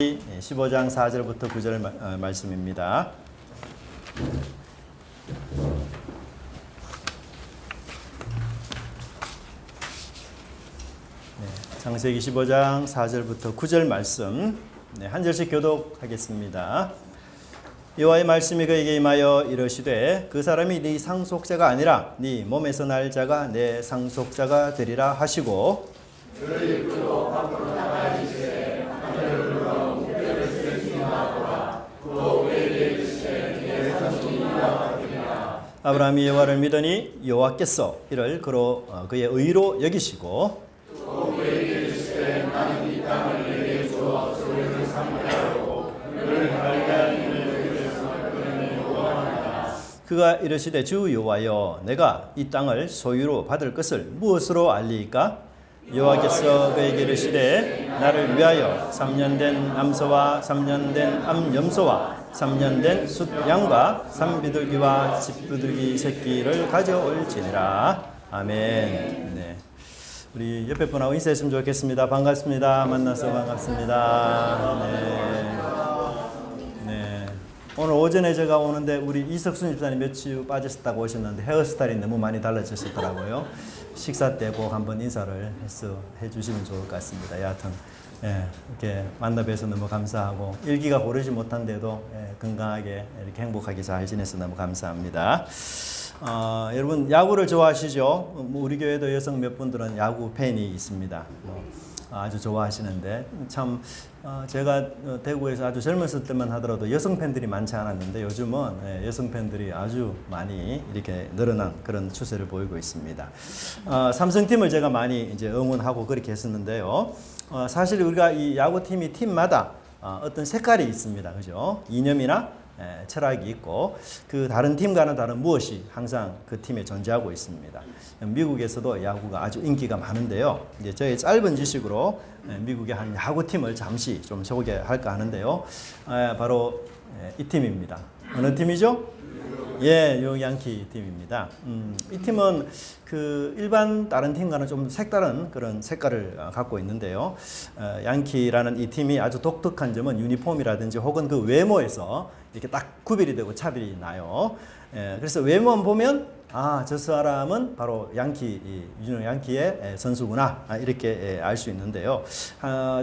15장 4절부터 9절 말씀입니다. 창세기 15장 4절부터 9절 말씀 한 절씩 교독하겠습니다. 여호와의 말씀이 그에게 임하여 이르시되 그 사람이 네 상속자가 아니라 네 몸에서 날 자가 내 상속자가 되리라 하시고 그를 이끌고 밖으로 나가 이르시되 하늘로 무뼈를 쓰시나보라 또 그에게 이르시되 내 상속이라 하리라. 아브라함이 여호와를 믿으니 여호와께서 이를 그로 그의 의로 여기시고 또 그에게 이르시되 나는 이 땅을 내게 주어 소유를 삼게 하고 그를 갈대아인을 그가 이르시되 주 여호와여 내가 이 땅을 소유로 받을 것을 무엇으로 알리이까? 여호와께서 그에게 이르시되 나를 위하여 3년 된 암소와 3년 된 암염소와 3년 된 숫양과 산비둘기와 집비둘기 새끼를 가져올지니라. 아멘. 네. 우리 옆에 분하고 인사했으면 좋겠습니다. 반갑습니다. 만나서 반갑습니다. 네. 오늘 오전에 제가 오는데 우리 이석순 집사님 며칠 빠졌다고 오셨는데 헤어스타일이 너무 많이 달라지셨더라고요. 식사 때 꼭 한번 인사를 해주시면 좋을 것 같습니다. 여하튼 이렇게 만나 뵈서 너무 감사하고 일기가 고르지 못한데도 건강하게 이렇게 행복하게 잘 지내서 너무 감사합니다. 여러분 야구를 좋아하시죠? 우리 교회도 여성 몇 분들은 야구 팬이 있습니다. 아주 좋아하시는데 참 제가 대구에서 아주 젊었을 때만 하더라도 여성 팬들이 많지 않았는데 요즘은 여성 팬들이 아주 많이 이렇게 늘어난 그런 추세를 보이고 있습니다. 삼성팀을 제가 많이 이제 응원하고 그렇게 했었는데요. 사실 우리가 이 야구팀이 팀마다 어떤 색깔이 있습니다. 그죠? 이념이나 철학이 있고 그 다른 팀과는 다른 무엇이 항상 그 팀에 존재하고 있습니다. 미국에서도 야구가 아주 인기가 많은데요. 이제 저의 짧은 지식으로 미국의 한 야구팀을 잠시 좀 소개할까 하는데요. 바로 이 팀입니다. 어느 팀이죠? 요 양키 팀입니다. 이 팀은 그 일반 다른 팀과는 좀 색다른 그런 색깔을 갖고 있는데요. 양키라는 이 팀이 아주 독특한 점은 유니폼이라든지 혹은 그 외모에서 이렇게 딱 구별이 되고 차별이 나요. 그래서 외모만 보면 저 사람은 바로 유니온 양키의 선수구나 이렇게 알 수 있는데요.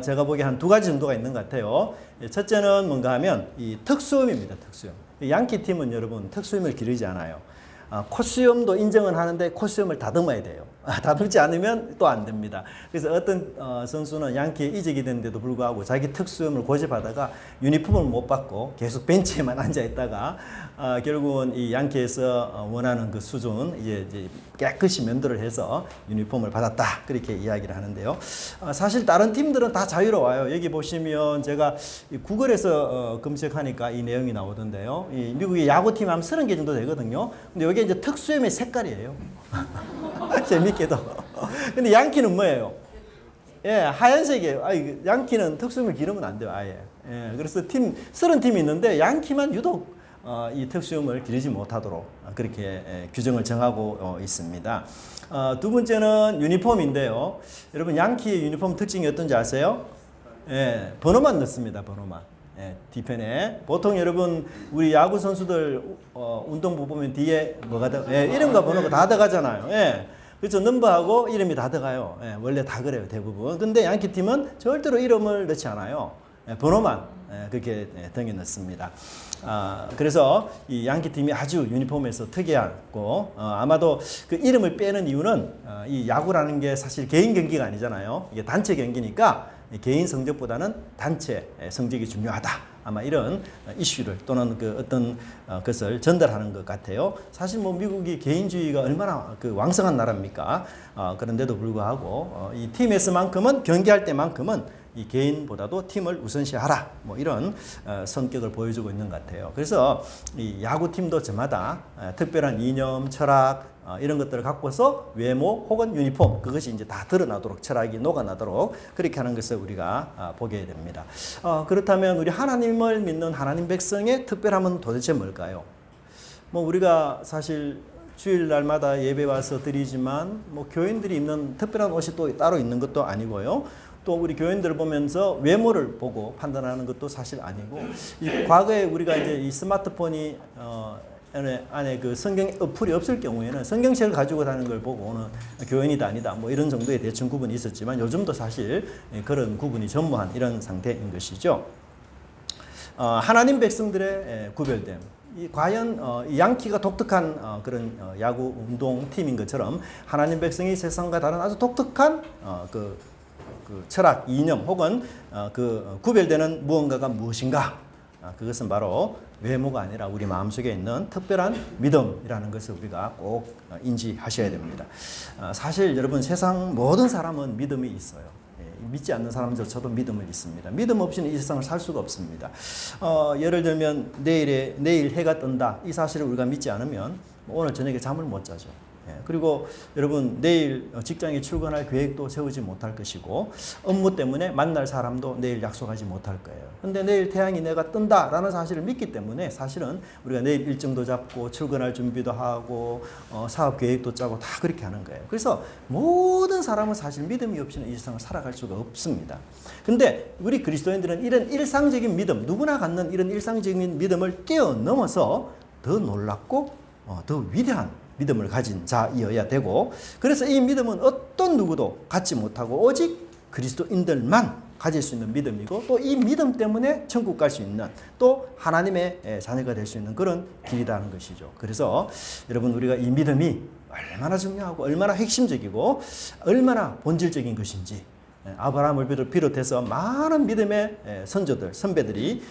제가 보기에 한 두 가지 정도가 있는 것 같아요. 첫째는 뭔가 하면 이 특수음입니다. 특수음. 양키 팀은 여러분 특수음을 기르지 않아요. 코수염도 인정은 하는데 코수염을 다듬어야 돼요. 다듬지 않으면 또 안 됩니다. 그래서 어떤 선수는 양키에 이적이 됐는데도 불구하고 자기 특수염을 고집하다가 유니폼을 못 받고 계속 벤치에만 앉아 있다가 결국은 이 양키에서 원하는 그 수준 이제 깨끗이 면도를 해서 유니폼을 받았다 그렇게 이야기를 하는데요. 사실 다른 팀들은 다 자유로워요. 여기 보시면 제가 구글에서 검색하니까 이 내용이 나오던데요. 이 미국의 야구팀 하면 30개 정도 되거든요. 근데 여기 이제 특수염의 색깔이에요. 재밌게도. 근데 양키는 뭐예요? 하얀색이에요. 양키는 특수음을 기르면 안 돼요, 아예. 그래서 30팀이 있는데 양키만 유독 이 특수음을 기르지 못하도록 그렇게 규정을 정하고 있습니다. 두 번째는 유니폼인데요. 여러분 양키의 유니폼 특징이 어떤지 아세요? 번호만 넣습니다, 번호만. 뒤편에 보통 여러분 우리 야구 선수들 운동부 보면 뒤에 뭐가 이름과 번호가 다 들어가잖아요. 그렇죠. 넘버하고 이름이 다 들어가요. 원래 다 그래요, 대부분. 근데 양키 팀은 절대로 이름을 넣지 않아요. 번호만 그렇게 등에 넣습니다. 그래서 이 양키 팀이 아주 유니폼에서 특이하고 아마도 그 이름을 빼는 이유는 이 야구라는 게 사실 개인 경기가 아니잖아요. 이게 단체 경기니까 개인 성적보다는 단체 성적이 중요하다. 아마 이런 이슈를 또는 그 어떤 것을 전달하는 것 같아요. 사실 뭐 미국이 개인주의가 얼마나 그 왕성한 나라입니까? 그런데도 불구하고 이 팀에서만큼은 경기할 때만큼은 이 개인보다도 팀을 우선시하라. 뭐 이런 성격을 보여주고 있는 것 같아요. 그래서 이 야구팀도 저마다 특별한 이념, 철학 이런 것들을 갖고서 외모 혹은 유니폼 그것이 이제 다 드러나도록 철학이 녹아나도록 그렇게 하는 것을 우리가 보게 됩니다. 그렇다면 우리 하나님을 믿는 하나님 백성의 특별함은 도대체 뭘까요? 뭐 우리가 사실 주일날마다 예배 와서 드리지만 뭐 교인들이 입는 특별한 옷이 또 따로 있는 것도 아니고요. 또 우리 교인들을 보면서 외모를 보고 판단하는 것도 사실 아니고, 이 과거에 우리가 이제 이 스마트폰이 안에 그 성경 어플이 없을 경우에는 성경책을 가지고 다니는 걸 보고는 교인이다 아니다 뭐 이런 정도의 대충 구분이 있었지만, 요즘도 사실 그런 구분이 전무한 이런 상태인 것이죠. 하나님 백성들의 구별됨. 과연 이 양키가 독특한 그런 야구 운동 팀인 것처럼 하나님 백성이 세상과 다른 아주 독특한 그 철학, 이념 혹은 그 구별되는 무언가가 무엇인가? 그것은 바로 외모가 아니라 우리 마음속에 있는 특별한 믿음이라는 것을 우리가 꼭 인지하셔야 됩니다. 사실 여러분, 세상 모든 사람은 믿음이 있어요. 믿지 않는 사람들조차도 믿음을 있습니다. 믿음 없이는 이 세상을 살 수가 없습니다. 예를 들면 내일 해가 뜬다, 이 사실을 우리가 믿지 않으면 오늘 저녁에 잠을 못 자죠. 그리고 여러분, 내일 직장에 출근할 계획도 세우지 못할 것이고, 업무 때문에 만날 사람도 내일 약속하지 못할 거예요. 근데 내일 태양이 내가 뜬다라는 사실을 믿기 때문에 사실은 우리가 내일 일정도 잡고 출근할 준비도 하고 사업 계획도 짜고 다 그렇게 하는 거예요. 그래서 모든 사람은 사실 믿음이 없이는 이 세상을 살아갈 수가 없습니다. 근데 우리 그리스도인들은 이런 일상적인 믿음, 누구나 갖는 이런 일상적인 믿음을 뛰어넘어서 더 놀랍고 더 위대한 믿음을 가진 자이어야 되고, 그래서 이 믿음은 어떤 누구도 갖지 못하고 오직 그리스도인들만 가질 수 있는 믿음이고, 또 이 믿음 때문에 천국 갈 수 있는, 또 하나님의 자녀가 될 수 있는 그런 길이라는 것이죠. 그래서 여러분, 우리가 이 믿음이 얼마나 중요하고 얼마나 핵심적이고 얼마나 본질적인 것인지, 아브라함을 비롯해서 많은 믿음의 선조들, 선배들이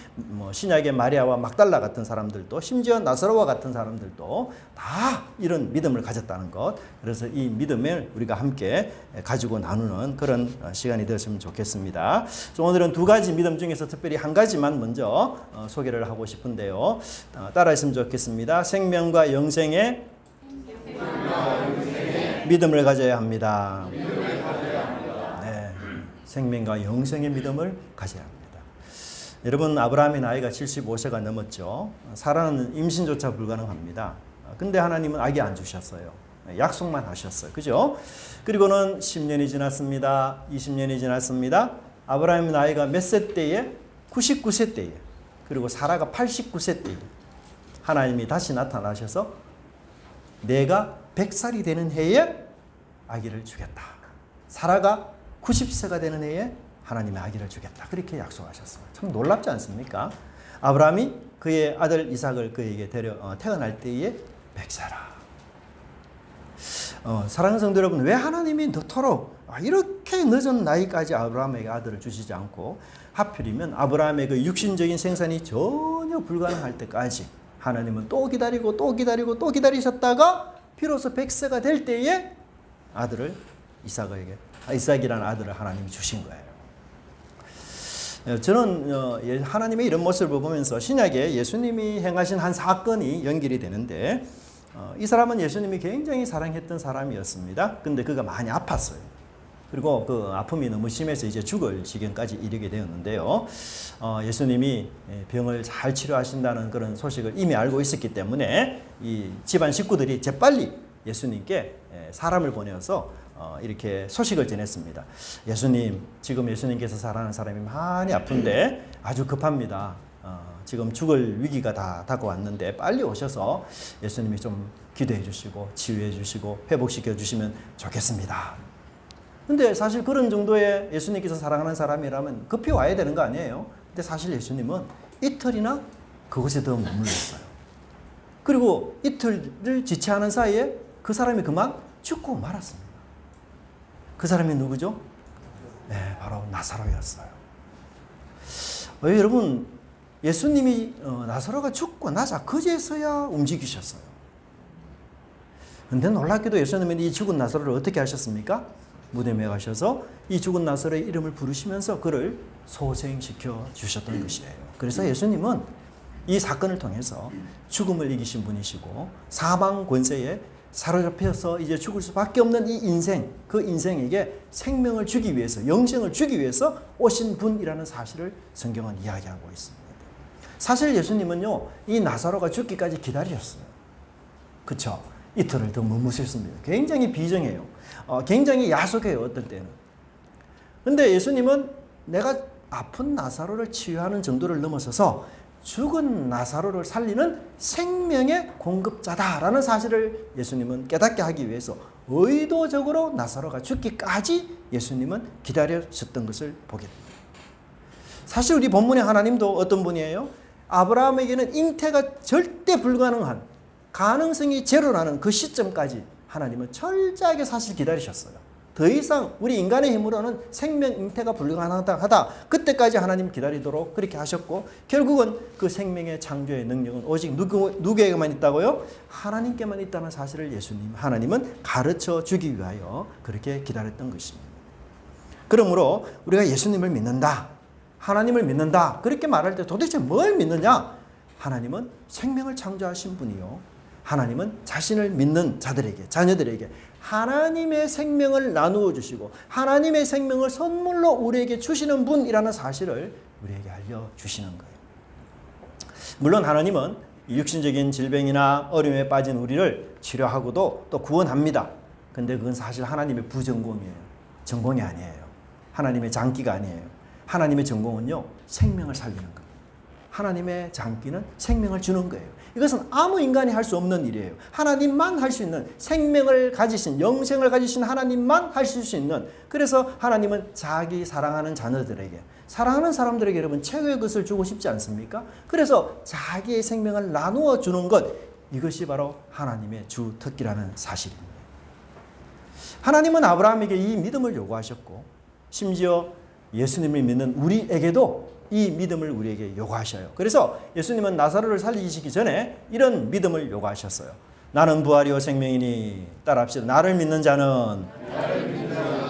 신약의 마리아와 막달라 같은 사람들도, 심지어 나사로와 같은 사람들도 다 이런 믿음을 가졌다는 것. 그래서 이 믿음을 우리가 함께 가지고 나누는 그런 시간이 되었으면 좋겠습니다. 오늘은 두 가지 믿음 중에서 특별히 한 가지만 먼저 소개를 하고 싶은데요. 따라했으면 좋겠습니다. 생명과 영생의 믿음을 가져야 합니다. 생명과 영생의 믿음을 가져야 합니다. 여러분, 아브라함의 나이가 75세가 넘었죠. 사라는 임신조차 불가능합니다. 근데 하나님은 아기 안 주셨어요. 약속만 하셨어요. 그죠? 그리고는 10년이 지났습니다. 20년이 지났습니다. 아브라함의 나이가 몇 세 때에? 99세 때에. 그리고 사라가 89세 때에 하나님이 다시 나타나셔서 내가 100살이 되는 해에 아기를 주겠다. 사라가 90세가 되는 해에 하나님의 아기를 주겠다. 그렇게 약속하셨어요. 참 놀랍지 않습니까? 아브라함이 그의 아들 이삭을 그에게 태어날 때에 100세라. 사랑하는 성도 여러분, 왜 하나님이 너토록 이렇게 늦은 나이까지 아브라함에게 아들을 주시지 않고 하필이면 아브라함의 그 육신적인 생산이 전혀 불가능할 때까지 하나님은 또 기다리고 또 기다리고 또 기다리셨다가 비로소 100세가 될 때에 아들을 이삭이라는 아들을 하나님이 주신 거예요. 저는 하나님의 이런 모습을 보면서 신약에 예수님이 행하신 한 사건이 연결이 되는데, 이 사람은 예수님이 굉장히 사랑했던 사람이었습니다. 근데 그가 많이 아팠어요. 그리고 그 아픔이 너무 심해서 이제 죽을 지경까지 이르게 되었는데요. 예수님이 병을 잘 치료하신다는 그런 소식을 이미 알고 있었기 때문에 이 집안 식구들이 재빨리 예수님께 사람을 보내서 이렇게 소식을 전했습니다. 예수님, 지금 예수님께서 사랑하는 사람이 많이 아픈데 아주 급합니다. 지금 죽을 위기가 다 다가왔는데 빨리 오셔서 예수님이 좀 기도해 주시고 치유해 주시고 회복시켜 주시면 좋겠습니다. 근데 사실 그런 정도의 예수님께서 사랑하는 사람이라면 급히 와야 되는 거 아니에요? 근데 사실 예수님은 이틀이나 그곳에 더 머물렀어요. 그리고 이틀을 지체하는 사이에 그 사람이 그만 죽고 말았습니다. 그 사람이 누구죠? 네, 바로 나사로였어요. 여러분, 예수님이 나사로가 죽고 나자 그제서야 움직이셨어요. 근데 놀랍게도 예수님은 이 죽은 나사로를 어떻게 하셨습니까? 무덤에 가셔서 이 죽은 나사로의 이름을 부르시면서 그를 소생시켜 주셨던 것이에요. 그래서 예수님은 이 사건을 통해서 죽음을 이기신 분이시고 사망 권세에 사로잡혀서 이제 죽을 수밖에 없는 이 인생, 그 인생에게 생명을 주기 위해서, 영생을 주기 위해서 오신 분이라는 사실을 성경은 이야기하고 있습니다. 사실 예수님은요, 이 나사로가 죽기까지 기다리셨어요. 그쵸? 이틀을 더 머무셨습니다. 굉장히 비정해요. 굉장히 야속해요, 어떤 때는. 근데 예수님은 내가 아픈 나사로를 치유하는 정도를 넘어서서 죽은 나사로를 살리는 생명의 공급자다라는 사실을 예수님은 깨닫게 하기 위해서 의도적으로 나사로가 죽기까지 예수님은 기다리셨던 것을 보게 됩니다. 사실 우리 본문의 하나님도 어떤 분이에요? 아브라함에게는 잉태가 절대 불가능한, 가능성이 제로라는 그 시점까지 하나님은 철저하게 사실 기다리셨어요. 더 이상 우리 인간의 힘으로는 생명 잉태가 불가능하다. 그때까지 하나님 기다리도록 그렇게 하셨고, 결국은 그 생명의 창조의 능력은 오직 누구에게만 있다고요? 하나님께만 있다는 사실을 하나님은 가르쳐 주기 위하여 그렇게 기다렸던 것입니다. 그러므로 우리가 예수님을 믿는다, 하나님을 믿는다, 그렇게 말할 때 도대체 뭘 믿느냐? 하나님은 생명을 창조하신 분이요, 하나님은 자신을 믿는 자들에게, 자녀들에게 하나님의 생명을 나누어 주시고 하나님의 생명을 선물로 우리에게 주시는 분이라는 사실을 우리에게 알려주시는 거예요. 물론 하나님은 육신적인 질병이나 어려움에 빠진 우리를 치료하고도 또 구원합니다. 근데 그건 사실 하나님의 부전공이에요. 전공이 아니에요. 하나님의 장기가 아니에요. 하나님의 전공은요, 생명을 살리는 거예요. 하나님의 장기는 생명을 주는 거예요. 이것은 아무 인간이 할 수 없는 일이에요. 하나님만 할 수 있는, 생명을 가지신, 영생을 가지신 하나님만 하실 수 있는, 그래서 하나님은 자기 사랑하는 자녀들에게, 사랑하는 사람들에게 여러분 최고의 것을 주고 싶지 않습니까? 그래서 자기의 생명을 나누어 주는 것, 이것이 바로 하나님의 주 특기라는 사실입니다. 하나님은 아브라함에게 이 믿음을 요구하셨고, 심지어 예수님을 믿는 우리에게도 이 믿음을 우리에게 요구하셔요. 그래서 예수님은 나사로를 살리시기 전에 이런 믿음을 요구하셨어요. 나는 부활이요 생명이니, 따라합시다. 나를 믿는 자는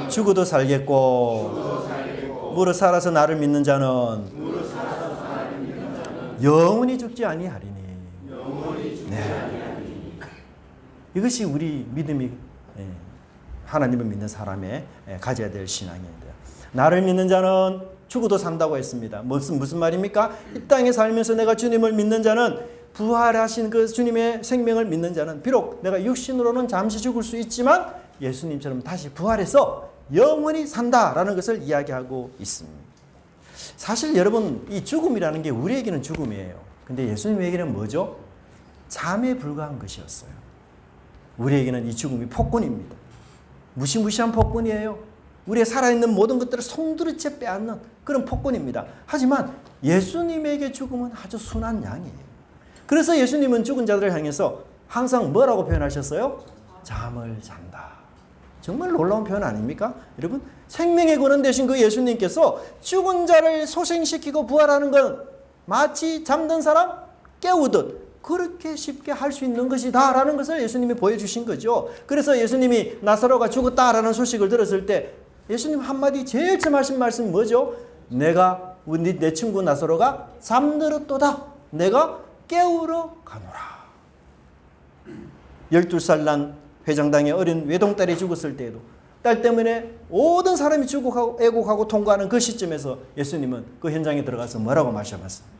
죽어도 살겠고, 무릇 살아서 나를 믿는 자는 영원히 죽지 아니하리니. 네. 이것이 우리 믿음이 하나님을 믿는 사람의 가져야 될 신앙입니다. 나를 믿는 자는 죽어도 산다고 했습니다. 무슨 말입니까? 이 땅에 살면서 내가 주님을 믿는 자는, 부활하신 그 주님의 생명을 믿는 자는 비록 내가 육신으로는 잠시 죽을 수 있지만 예수님처럼 다시 부활해서 영원히 산다라는 것을 이야기하고 있습니다. 사실 여러분, 이 죽음이라는 게 우리에게는 죽음이에요. 근데 예수님에게는 뭐죠? 잠에 불과한 것이었어요. 우리에게는 이 죽음이 폭군입니다. 무시무시한 폭군이에요. 우리의 살아있는 모든 것들을 송두리째 빼앗는 그런 폭군입니다. 하지만 예수님에게 죽음은 아주 순한 양이에요. 그래서 예수님은 죽은 자들을 향해서 항상 뭐라고 표현하셨어요? 잠을 잔다. 정말 놀라운 표현 아닙니까? 여러분, 생명의 근원 되신 그 예수님께서 죽은 자를 소생시키고 부활하는 건 마치 잠든 사람 깨우듯 그렇게 쉽게 할 수 있는 것이다 라는 것을 예수님이 보여주신 거죠. 그래서 예수님이 나사로가 죽었다라는 소식을 들었을 때 예수님 한마디 제일 처음 하신 말씀 뭐죠? 내 친구 나사로가 잠들었도다. 내가 깨우러 가노라. 12살 난 회장당의 어린 외동딸이 죽었을 때에도 딸 때문에 모든 사람이 죽어가고 애곡하고 통과하는 그 시점에서 예수님은 그 현장에 들어가서 뭐라고 말씀하셨습니까?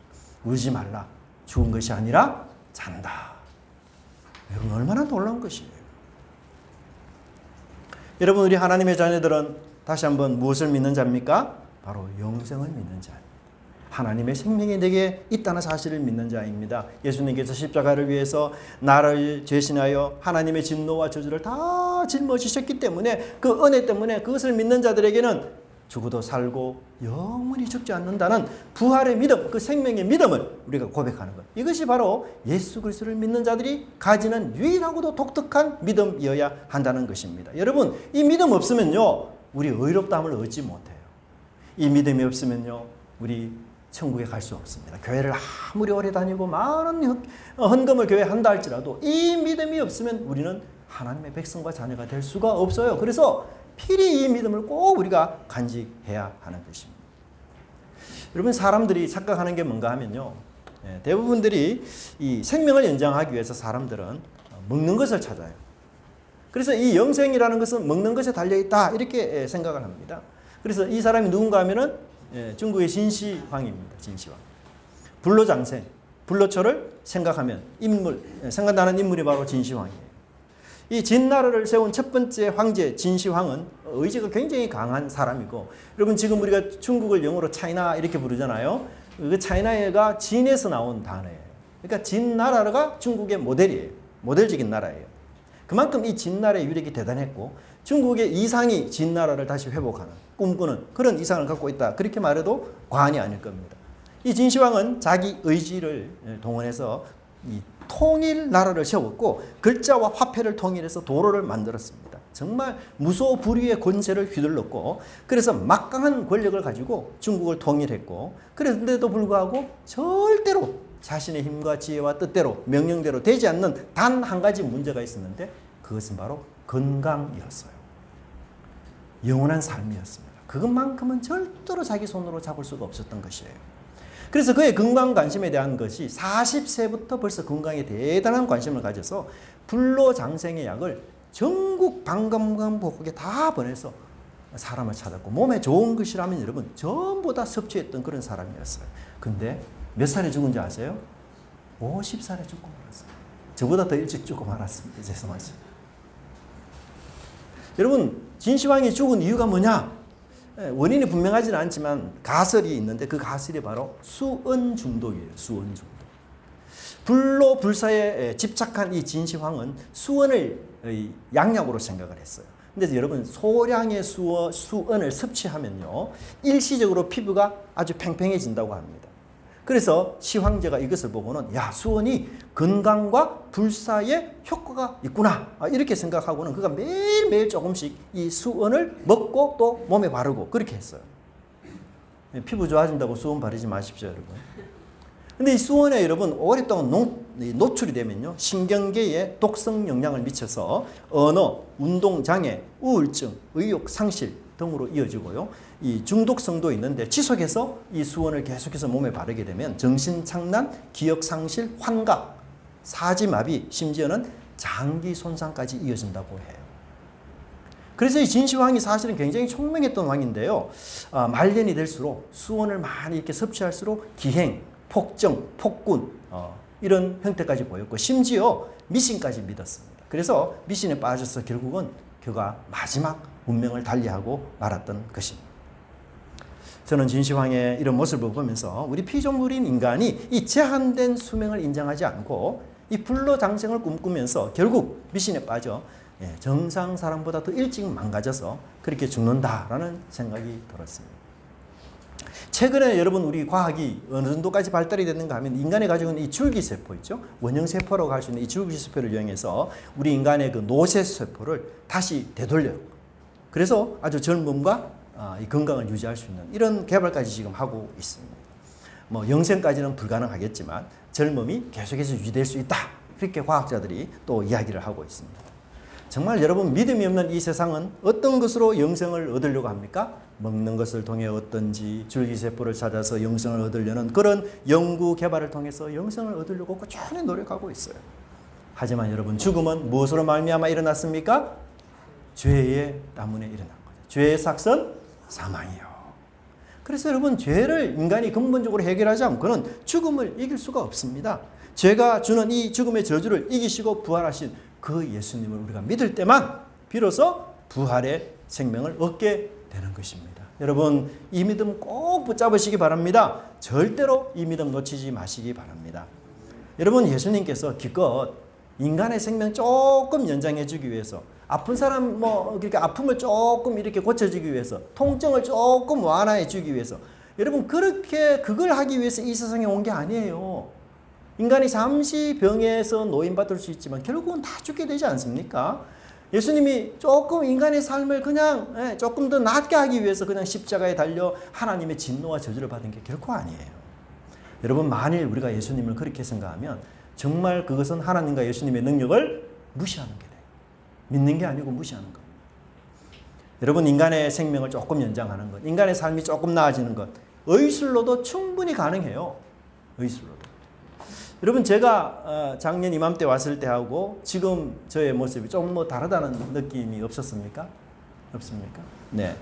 울지 말라. 죽은 것이 아니라 잔다. 여러분, 얼마나 놀라운 것이에요. 여러분, 우리 하나님의 자녀들은 다시 한번 무엇을 믿는 자입니까? 바로 영생을 믿는 자입니다. 하나님의 생명이 내게 있다는 사실을 믿는 자입니다. 예수님께서 십자가를 위해서 나를 죄신하여 하나님의 진노와 저주를 다 짊어지셨기 때문에, 그 은혜 때문에 그것을 믿는 자들에게는 죽어도 살고 영원히 죽지 않는다는 부활의 믿음, 그 생명의 믿음을 우리가 고백하는 것. 이것이 바로 예수 그리스도를 믿는 자들이 가지는 유일하고도 독특한 믿음이어야 한다는 것입니다. 여러분, 이 믿음 없으면요, 우리 의롭다함을 얻지 못해요. 이 믿음이 없으면요, 우리 천국에 갈 수 없습니다. 교회를 아무리 오래 다니고 많은 헌금을 교회에 한다 할지라도 이 믿음이 없으면 우리는 하나님의 백성과 자녀가 될 수가 없어요. 그래서 필히 이 믿음을 꼭 우리가 간직해야 하는 것입니다. 여러분, 사람들이 착각하는 게 뭔가 하면요, 대부분들이 이 생명을 연장하기 위해서 사람들은 먹는 것을 찾아요. 그래서 이 영생이라는 것은 먹는 것에 달려있다 이렇게 생각을 합니다. 그래서 이 사람이 누군가 하면은 중국의 진시황입니다. 진시황. 불로장생, 불로초를 생각하면 생각나는 인물이 바로 진시황이에요. 이 진나라를 세운 첫 번째 황제 진시황은 의지가 굉장히 강한 사람이고, 여러분 지금 우리가 중국을 영어로 차이나 이렇게 부르잖아요. 그 차이나가 진에서 나온 단어예요. 그러니까 진 나라가 중국의 모델이에요. 모델적인 나라예요. 그만큼 이 진 나라의 위력이 대단했고 중국의 이상이 진 나라를 다시 회복하는, 꿈꾸는 그런 이상을 갖고 있다. 그렇게 말해도 과언이 아닐 겁니다. 이 진시황은 자기 의지를 동원해서 이 통일 나라를 세웠고 글자와 화폐를 통일해서 도로를 만들었습니다. 정말 무소불위의 권세를 휘둘렀고, 그래서 막강한 권력을 가지고 중국을 통일했고, 그런데도 불구하고 절대로 자신의 힘과 지혜와 뜻대로 명령대로 되지 않는 단 한 가지 문제가 있었는데, 그것은 바로 건강이었어요. 영원한 삶이었습니다. 그것만큼은 절대로 자기 손으로 잡을 수가 없었던 것이에요. 그래서 그의 건강 관심에 대한 것이 40세부터 벌써 건강에 대단한 관심을 가져서 불로장생의 약을 전국 방방곡곡에 다 보내서 사람을 찾았고, 몸에 좋은 것이라면 여러분 전부 다 섭취했던 그런 사람이었어요. 근데 몇 살에 죽은지 아세요? 50살에 죽고 말았어요. 저보다 더 일찍 죽고 말았습니다. 죄송하죠. 여러분 진시황이 죽은 이유가 뭐냐? 원인이 분명하지는 않지만 가설이 있는데, 그 가설이 바로 수은 중독이에요. 수은 중독. 불로 불사에 집착한 이 진시황은 수은을 양약으로 생각을 했어요. 근데 여러분 소량의 수은을 섭취하면요 일시적으로 피부가 아주 팽팽해진다고 합니다. 그래서 시황제가 이것을 보고는 야, 수은이 건강과 불사에 효과가 있구나 이렇게 생각하고는 그가 매일매일 조금씩 이 수은을 먹고 또 몸에 바르고 그렇게 했어요. 피부 좋아진다고 수은 바르지 마십시오, 여러분. 근데 이 수은에 여러분 오랫동안 노출이 되면요 신경계에 독성 영향을 미쳐서 언어, 운동장애, 우울증, 의욕 상실 등으로 이어지고요. 이 중독성도 있는데 지속해서 이 수은을 계속해서 몸에 바르게 되면 정신착란, 기억상실, 환각, 사지마비, 심지어는 장기 손상까지 이어진다고 해요. 그래서 이 진시황이 사실은 굉장히 총명했던 왕인데요. 말년이 될수록 수은을 많이 이렇게 섭취할수록 기행, 폭정, 폭군 이런 형태까지 보였고, 심지어 미신까지 믿었습니다. 그래서 미신에 빠져서 결국은 그가 마지막 운명을 달리하고 말았던 것입니다. 저는 진시황의 이런 모습을 보면서 우리 피조물인 인간이 이 제한된 수명을 인정하지 않고 이 불로장생을 꿈꾸면서 결국 미신에 빠져 정상 사람보다 더 일찍 망가져서 그렇게 죽는다라는 생각이 들었습니다. 최근에 여러분 우리 과학이 어느 정도까지 발달이 됐는가 하면 인간이 가지고 있는 이 줄기세포 있죠? 원형세포라고 할 수 있는 이 줄기세포를 이용해서 우리 인간의 그 노쇠세포를 다시 되돌려요. 그래서 아주 젊음과 이 건강을 유지할 수 있는 이런 개발까지 지금 하고 있습니다. 뭐 영생까지는 불가능하겠지만 젊음이 계속해서 유지될 수 있다. 그렇게 과학자들이 또 이야기를 하고 있습니다. 정말 여러분 믿음이 없는 이 세상은 어떤 것으로 영생을 얻으려고 합니까? 먹는 것을 통해 얻든지 줄기세포를 찾아서 영생을 얻으려는 그런 연구 개발을 통해서 영생을 얻으려고 꾸준히 노력하고 있어요. 하지만 여러분 죽음은 무엇으로 말미암아 일어났습니까? 죄의 때문에 일어난 거죠. 죄의 삭선 사망이요. 그래서 여러분 죄를 인간이 근본적으로 해결하지 않고는 죽음을 이길 수가 없습니다. 죄가 주는 이 죽음의 저주를 이기시고 부활하신 그 예수님을 우리가 믿을 때만 비로소 부활의 생명을 얻게 되는 것입니다. 여러분 이 믿음 꼭 붙잡으시기 바랍니다. 절대로 이 믿음 놓치지 마시기 바랍니다. 여러분 예수님께서 기껏 인간의 생명 조금 연장해 주기 위해서 아픈 사람 그러니까 아픔을 조금 이렇게 고쳐주기 위해서 통증을 조금 완화해 주기 위해서 여러분 그렇게 그걸 하기 위해서 이 세상에 온 게 아니에요. 인간이 잠시 병에서 노인받을 수 있지만 결국은 다 죽게 되지 않습니까? 예수님이 조금 인간의 삶을 그냥 조금 더 낫게 하기 위해서 그냥 십자가에 달려 하나님의 진노와 저주를 받은 게 결코 아니에요. 여러분 만일 우리가 예수님을 그렇게 생각하면 정말 그것은 하나님과 예수님의 능력을 무시하는 게 돼요. 믿는 게 아니고 무시하는 것. 여러분 인간의 생명을 조금 연장하는 것, 인간의 삶이 조금 나아지는 것, 의술로도 충분히 가능해요. 의술로도. 여러분 제가 작년 이맘때 왔을 때하고 지금 저의 모습이 좀 다르다는 느낌이 없었습니까? 없습니까? 네.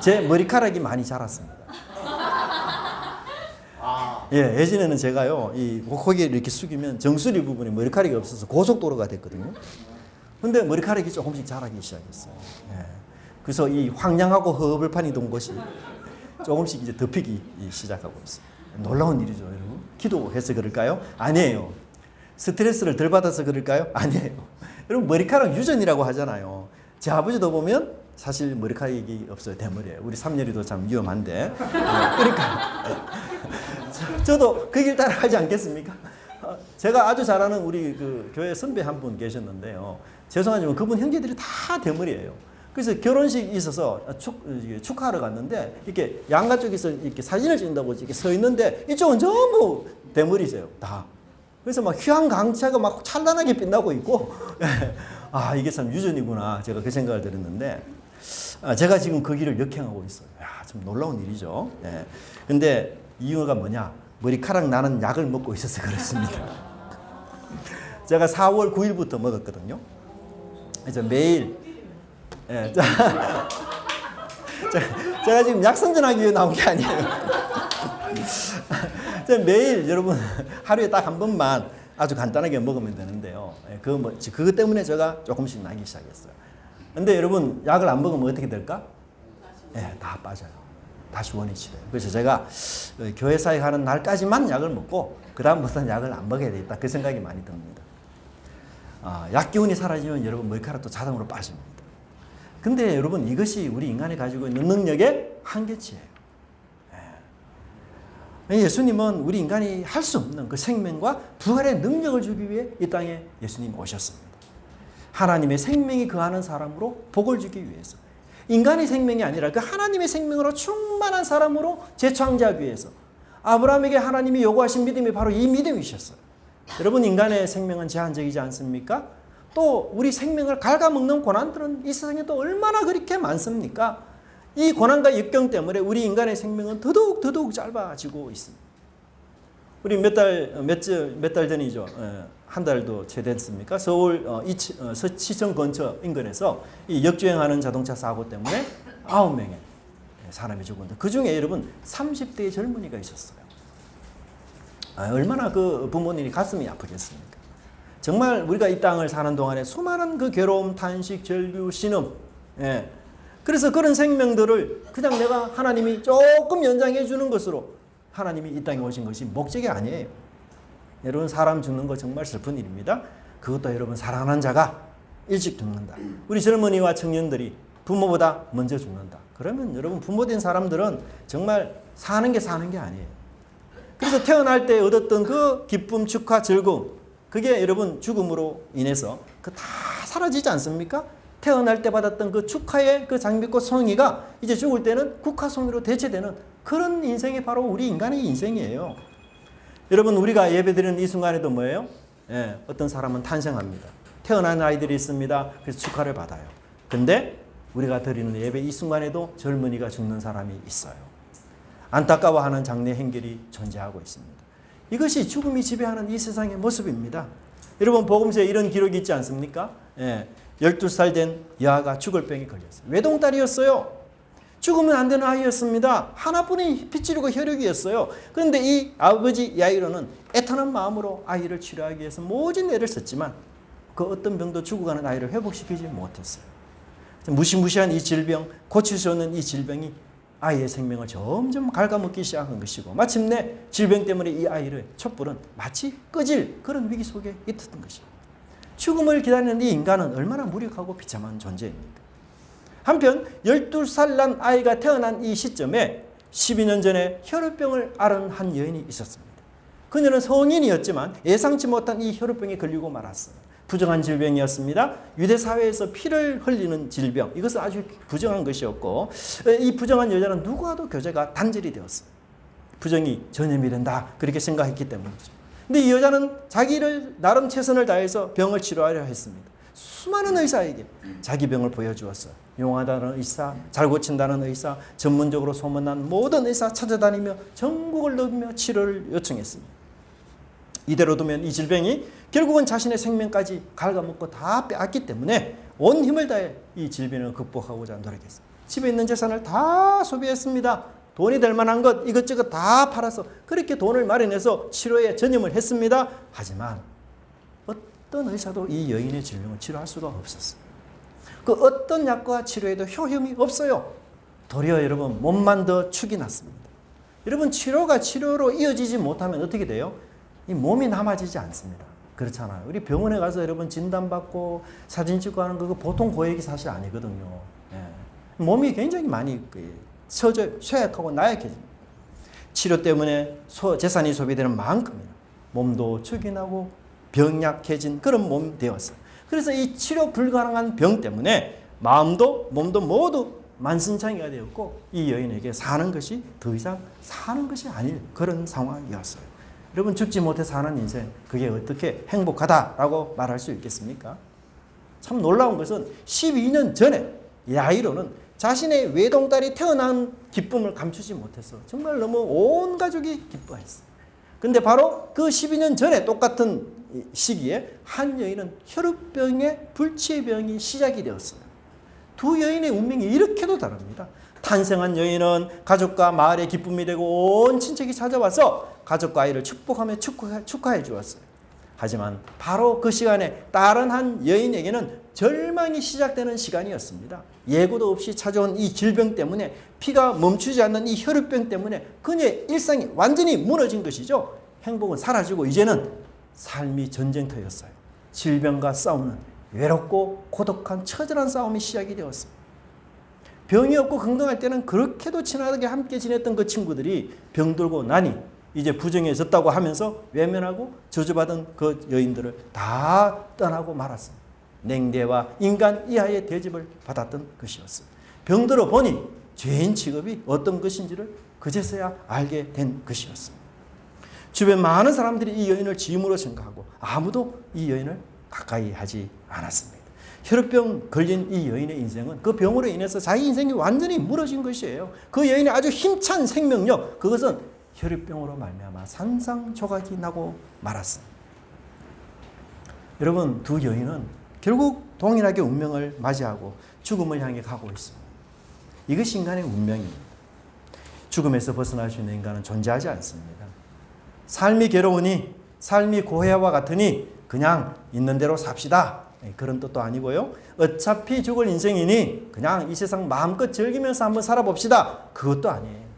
제 머리카락이 많이 자랐습니다. 예전에는 제가요, 이 고개를 이렇게 숙이면 정수리 부분에 머리카락이 없어서 고속도로가 됐거든요. 근데 머리카락이 조금씩 자라기 시작했어요. 예. 그래서 이 황량하고 허벌판이던 곳이 조금씩 이제 덮이기 시작하고 있어요. 놀라운 일이죠, 여러분. 기도해서 그럴까요? 아니에요. 스트레스를 덜 받아서 그럴까요? 아니에요. 여러분, 머리카락 유전이라고 하잖아요. 제 아버지도 보면 사실 머리카락이 없어요. 대머리에. 우리 삼열이도 참 위험한데. 그러니까 저도 그 길 따라가지 않겠습니까? 제가 아주 잘 아는 우리 그 교회 선배 한 분 계셨는데요. 죄송하지만 그분 형제들이 다 대머리예요. 그래서 결혼식이 있어서 축하하러 갔는데 이렇게 양가 쪽에서 이렇게 사진을 찍는다고 이렇게 서 있는데 이쪽은 전부 대머리세요. 다. 그래서 막 휘황강차가 막 찬란하게 빛나고 있고 아, 이게 참 유전이구나. 제가 그 생각을 들었는데 제가 지금 그 길을 역행하고 있어요. 야, 참 놀라운 일이죠. 예. 근데 이유가 뭐냐? 머리카락 나는 약을 먹고 있어서 그렇습니다. 제가 4월 9일부터 먹었거든요. 그래서 매일 예, 제가 지금 약 선전하기 위해 나온 게 아니에요. 매일 여러분 하루에 딱 한 번만 아주 간단하게 먹으면 되는데요. 그것 때문에 제가 조금씩 나기 시작했어요. 근데 여러분 약을 안 먹으면 어떻게 될까? 예, 다 빠져요. 다시 원위치 돼요. 그래서 제가 교회 사역하는 날까지만 약을 먹고 그 다음부터는 약을 안 먹어야 되겠다. 그 생각이 많이 듭니다. 약 기운이 사라지면 여러분 머리카락도 자동으로 빠집니다. 근데 여러분 이것이 우리 인간이 가지고 있는 능력의 한계치예요. 예수님은 우리 인간이 할 수 없는 그 생명과 부활의 능력을 주기 위해 이 땅에 예수님이 오셨습니다. 하나님의 생명이 거하는 사람으로 복을 주기 위해서. 인간의 생명이 아니라 그 하나님의 생명으로 충만한 사람으로 재창조하기 위해서. 아브라함에게 하나님이 요구하신 믿음이 바로 이 믿음이셨어요. 여러분 인간의 생명은 제한적이지 않습니까? 또 우리 생명을 갉아먹는 고난들은 이 세상에 또 얼마나 그렇게 많습니까? 이 고난과 역경 때문에 우리 인간의 생명은 더더욱 짧아지고 있습니다. 우리 몇 달 전이죠. 한 달도 채 됐습니까? 서울 시청 근처 인근에서 이 역주행하는 자동차 사고 때문에 9명의 사람이 죽었는데 그 중에 여러분 30대의 젊은이가 있었어요. 얼마나 그 부모님이 가슴이 아프겠습니까? 정말 우리가 이 땅을 사는 동안에 수많은 그 괴로움, 탄식, 절규, 신음, 그래서 그런 생명들을 그냥 내가 하나님이 조금 연장해 주는 것으로 하나님이 이 땅에 오신 것이 목적이 아니에요. 여러분 사람 죽는 거 정말 슬픈 일입니다. 그것도 여러분 사랑하는 자가 일찍 죽는다. 우리 젊은이와 청년들이 부모보다 먼저 죽는다. 그러면 여러분 부모된 사람들은 정말 사는 게 아니에요. 그래서 태어날 때 얻었던 그 기쁨, 축하, 즐거움 그게 여러분 죽음으로 인해서 그 다 사라지지 않습니까? 태어날 때 받았던 그 축하의 그 장미꽃 송이가 이제 죽을 때는 국화송이로 대체되는 그런 인생이 바로 우리 인간의 인생이에요. 여러분 우리가 예배드리는 이 순간에도 뭐예요? 어떤 사람은 탄생합니다. 태어난 아이들이 있습니다. 그래서 축하를 받아요. 근데 우리가 드리는 예배 이 순간에도 젊은이가 죽는 사람이 있어요. 안타까워하는 장례 행렬이 존재하고 있습니다. 이것이 죽음이 지배하는 이 세상의 모습입니다. 여러분 복음서에 이런 기록이 있지 않습니까? 12살 된 여아가 죽을 병에 걸렸어요. 외동딸이었어요. 죽으면 안 되는 아이였습니다. 하나뿐인 핏줄이고 혈육이었어요. 그런데 이 아버지 야이로는 애타는 마음으로 아이를 치료하기 위해서 모진 애를 썼지만 그 어떤 병도 죽어가는 아이를 회복시키지 못했어요. 무시무시한 이 질병, 고칠 수 없는 이 질병이 아이의 생명을 점점 갉아먹기 시작한 것이고 마침내 질병 때문에 이 아이의 촛불은 마치 꺼질 그런 위기 속에 있었던 것입니다. 죽음을 기다리는 이 인간은 얼마나 무력하고 비참한 존재입니까? 한편 12살 난 아이가 태어난 이 시점에 12년 전에 혈우병을 앓은 한 여인이 있었습니다. 그녀는 성인이었지만 예상치 못한 이 혈우병에 걸리고 말았어요. 부정한 질병이었습니다. 유대사회에서 피를 흘리는 질병. 이것은 아주 부정한 것이었고 이 부정한 여자는 누구와도 교제가 단절이 되었어요. 부정이 전염이 된다. 그렇게 생각했기 때문이죠. 근데 이 여자는 자기를 나름 최선을 다해서 병을 치료하려 했습니다. 수많은 의사에게 자기 병을 보여주었어요. 용하다는 의사, 잘 고친다는 의사, 전문적으로 소문난 모든 의사 찾아다니며 전국을 누비며 치료를 요청했습니다. 이대로 두면 이 질병이 결국은 자신의 생명까지 갉아먹고 다 빼앗기 때문에 온 힘을 다해 이 질병을 극복하고자 노력했습니다. 집에 있는 재산을 다 소비했습니다. 돈이 될 만한 것 이것저것 다 팔아서 그렇게 돈을 마련해서 치료에 전념을 했습니다. 하지만 어떤 의사도 이 여인의 질병을 치료할 수가 없었어요. 그 어떤 약과 치료에도 효험이 없어요. 도리어 여러분 몸만 더 축이 났습니다. 여러분 치료가 치료로 이어지지 못하면 어떻게 돼요? 이 몸이 남아지지 않습니다. 그렇잖아요. 우리 병원에 가서 여러분 진단받고 사진 찍고 하는 거 보통 고액이 사실 아니거든요. 예. 몸이 굉장히 많이 쇠약하고 나약해집니다. 치료 때문에 재산이 소비되는 만큼이나 몸도 축이 나고 병약해진 그런 몸이 되었어요. 그래서 이 치료 불가능한 병 때문에 마음도 몸도 모두 만신창이가 되었고 이 여인에게 사는 것이 더 이상 사는 것이 아닐 그런 상황이었어요. 여러분 죽지 못해 사는 인생 그게 어떻게 행복하다라고 말할 수 있겠습니까? 참 놀라운 것은 12년 전에 야이로는 자신의 외동딸이 태어난 기쁨을 감추지 못했어. 정말 너무 온 가족이 기뻐했어요. 근데 바로 그 12년 전에 똑같은 시기에 한 여인은 혈우병의 불치병이 시작이 되었어요. 두 여인의 운명이 이렇게도 다릅니다. 탄생한 여인은 가족과 마을의 기쁨이 되고 온 친척이 찾아와서 가족과 아이를 축복하며 축하해 주었어요. 하지만 바로 그 시간에 다른 한 여인에게는 절망이 시작되는 시간이었습니다. 예고도 없이 찾아온 이 질병 때문에 피가 멈추지 않는 이 혈우병 때문에 그녀의 일상이 완전히 무너진 것이죠. 행복은 사라지고 이제는 삶이 전쟁터였어요. 질병과 싸우는 외롭고 고독한 처절한 싸움이 시작이 되었어요. 병이 없고 건강할 때는 그렇게도 친하게 함께 지냈던 그 친구들이 병들고 나니 이제 부정해졌다고 하면서 외면하고 저주받은 그 여인들을 다 떠나고 말았습니다. 냉대와 인간 이하의 대접을 받았던 것이었어요. 병들어 보니 죄인 취급이 어떤 것인지를 그제서야 알게 된 것이었습니다. 주변 많은 사람들이 이 여인을 지음으로 생각하고 아무도 이 여인을 가까이 하지 않았습니다. 혈우병 걸린 이 여인의 인생은 그 병으로 인해서 자기 인생이 완전히 무너진 것이에요. 그 여인의 아주 힘찬 생명력, 그것은 혈우병으로 말미암아 산산조각이 나고 말았습니다. 여러분, 두 여인은 결국 동일하게 운명을 맞이하고 죽음을 향해 가고 있습니다. 이것이 인간의 운명입니다. 죽음에서 벗어날 수 있는 인간은 존재하지 않습니다. 삶이 괴로우니, 삶이 고해와 같으니 그냥 있는 대로 삽시다. 그런 뜻도 아니고요. 어차피 죽을 인생이니 그냥 이 세상 마음껏 즐기면서 한번 살아봅시다. 그것도 아니에요.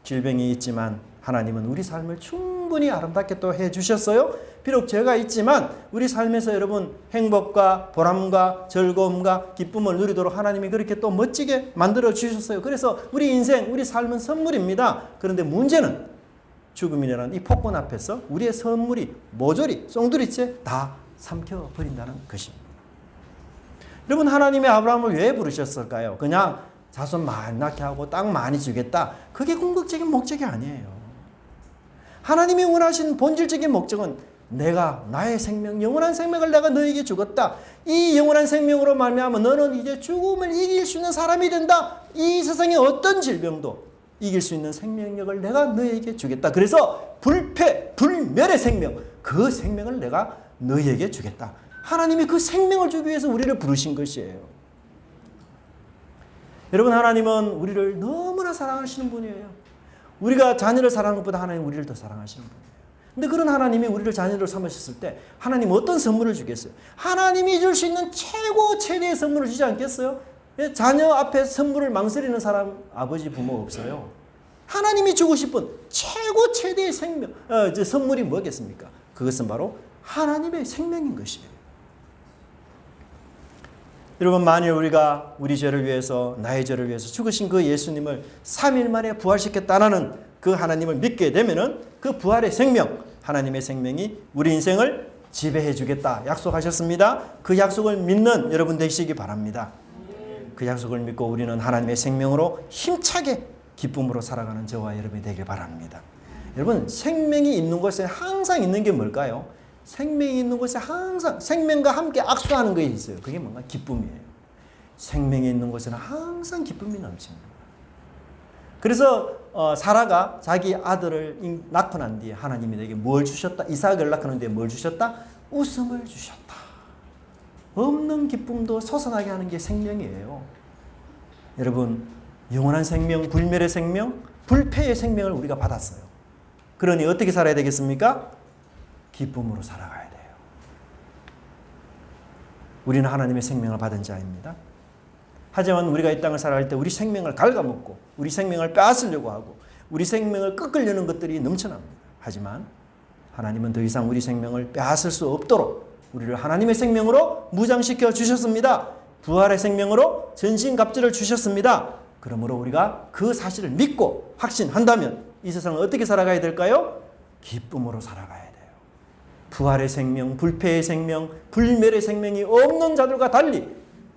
질병이 있지만 하나님은 우리 삶을 충분히 아름답게 또 해주셨어요. 비록 죄가 있지만 우리 삶에서 여러분 행복과 보람과 즐거움과 기쁨을 누리도록 하나님이 그렇게 또 멋지게 만들어 주셨어요. 그래서 우리 인생, 우리 삶은 선물입니다. 그런데 문제는 죽음이라는 이 폭군 앞에서 우리의 선물이 모조리 송두리째 다 삼켜버린다는 것입니다. 여러분, 하나님의 아브라함을 왜 부르셨을까요? 그냥 자손 많이 낳게 하고 땅 많이 주겠다. 그게 궁극적인 목적이 아니에요. 하나님이 원하신 본질적인 목적은 내가 나의 생명, 영원한 생명을 내가 너에게 주겠다. 이 영원한 생명으로 말미암아 너는 이제 죽음을 이길 수 있는 사람이 된다. 이 세상의 어떤 질병도 이길 수 있는 생명력을 내가 너에게 주겠다. 그래서 불패, 불멸의 생명, 그 생명을 내가 너에게 주겠다. 하나님이 그 생명을 주기 위해서 우리를 부르신 것이에요. 여러분, 하나님은 우리를 너무나 사랑하시는 분이에요. 우리가 자녀를 사랑하는 것보다 하나님 우리를 더 사랑하시는 분이에요. 근데 그런 하나님이 우리를 자녀로 삼으셨을 때 하나님 어떤 선물을 주겠어요? 하나님이 줄 수 있는 최고 최대의 선물을 주지 않겠어요? 자녀 앞에 선물을 망설이는 사람, 아버지, 부모 없어요. 하나님이 주고 싶은 최고 최대의 생명, 선물이 뭐겠습니까? 그것은 바로 하나님의 생명인 것이에요. 여러분, 만일 우리가 우리 죄를 위해서, 나의 죄를 위해서 죽으신 그 예수님을 3일 만에 부활시켰다는 그 하나님을 믿게 되면은 그 부활의 생명, 하나님의 생명이 우리 인생을 지배해 주겠다 약속하셨습니다. 그 약속을 믿는 여러분 되시기 바랍니다. 그 약속을 믿고 우리는 하나님의 생명으로 힘차게 기쁨으로 살아가는 저와 여러분이 되길 바랍니다. 여러분, 생명이 있는 곳에 항상 있는 게 뭘까요? 생명이 있는 곳에 항상 생명과 함께 악수하는 것이 있어요. 그게 뭔가 기쁨이에요. 생명이 있는 곳에는 항상 기쁨이 넘칩니다. 그래서 사라가 자기 아들을 낳고 난 뒤에 하나님이 내게 뭘 주셨다? 이삭을 낳고 뒤에 뭘 주셨다? 웃음을 주셨다. 없는 기쁨도 솟아나게 하는 게 생명이에요. 여러분, 영원한 생명, 불멸의 생명, 불패의 생명을 우리가 받았어요. 그러니 어떻게 살아야 되겠습니까? 기쁨으로 살아가야 돼요. 우리는 하나님의 생명을 받은 자입니다. 하지만 우리가 이 땅을 살아갈 때 우리 생명을 갉아먹고 우리 생명을 빼앗으려고 하고 우리 생명을 꺾으려는 것들이 넘쳐납니다. 하지만 하나님은 더 이상 우리 생명을 빼앗을 수 없도록 우리를 하나님의 생명으로 무장시켜 주셨습니다. 부활의 생명으로 전신갑주를 주셨습니다. 그러므로 우리가 그 사실을 믿고 확신한다면 이 세상을 어떻게 살아가야 될까요? 기쁨으로 살아가야 돼요. 부활의 생명, 불패의 생명, 불멸의 생명이 없는 자들과 달리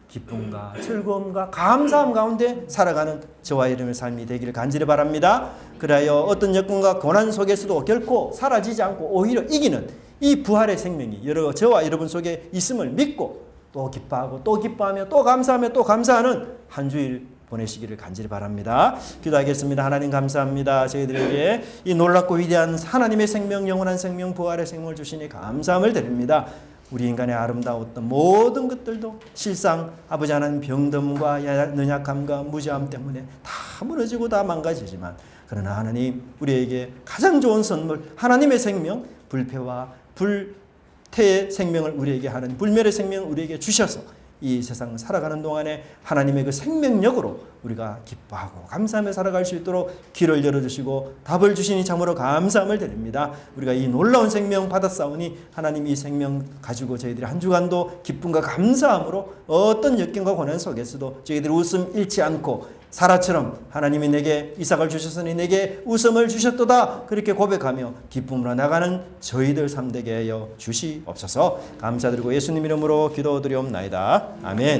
기쁨과 즐거움과 감사함 가운데 살아가는 저와 여러분의 삶이 되기를 간절히 바랍니다. 그리하여 어떤 여건과 고난 속에서도 결코 사라지지 않고 오히려 이기는 이 부활의 생명이 저와 여러분 속에 있음을 믿고 또 기뻐하고 또 기뻐하며 또 감사하며 또 감사하는 한 주일 보내시기를 간절히 바랍니다. 기도하겠습니다. 하나님 감사합니다. 저희들에게 이 놀랍고 위대한 하나님의 생명, 영원한 생명, 부활의 생명을 주시니 감사함을 드립니다. 우리 인간의 아름다웠던 모든 것들도 실상 아버지 하나님 병듦과 연약함과 무지함 때문에 다 무너지고 다 망가지지만 그러나 하나님 우리에게 가장 좋은 선물 하나님의 생명, 불패와 불태의 생명을 우리에게 하는 불멸의 생명을 우리에게 주셔서 이 세상 살아가는 동안에 하나님의 그 생명력으로 우리가 기뻐하고 감사하며 살아갈 수 있도록 길을 열어주시고 답을 주시니 참으로 감사함을 드립니다. 우리가 이 놀라운 생명 받았사오니 하나님 이 생명 가지고 저희들이 한 주간도 기쁨과 감사함으로 어떤 역경과 고난 속에서도 저희들이 웃음 잃지 않고 사라처럼 하나님이 내게 이삭을 주셨으니 내게 웃음을 주셨도다 그렇게 고백하며 기쁨으로 나가는 저희들 삶 되게 하여 주시옵소서. 감사드리고 예수님 이름으로 기도드리옵나이다. 아멘.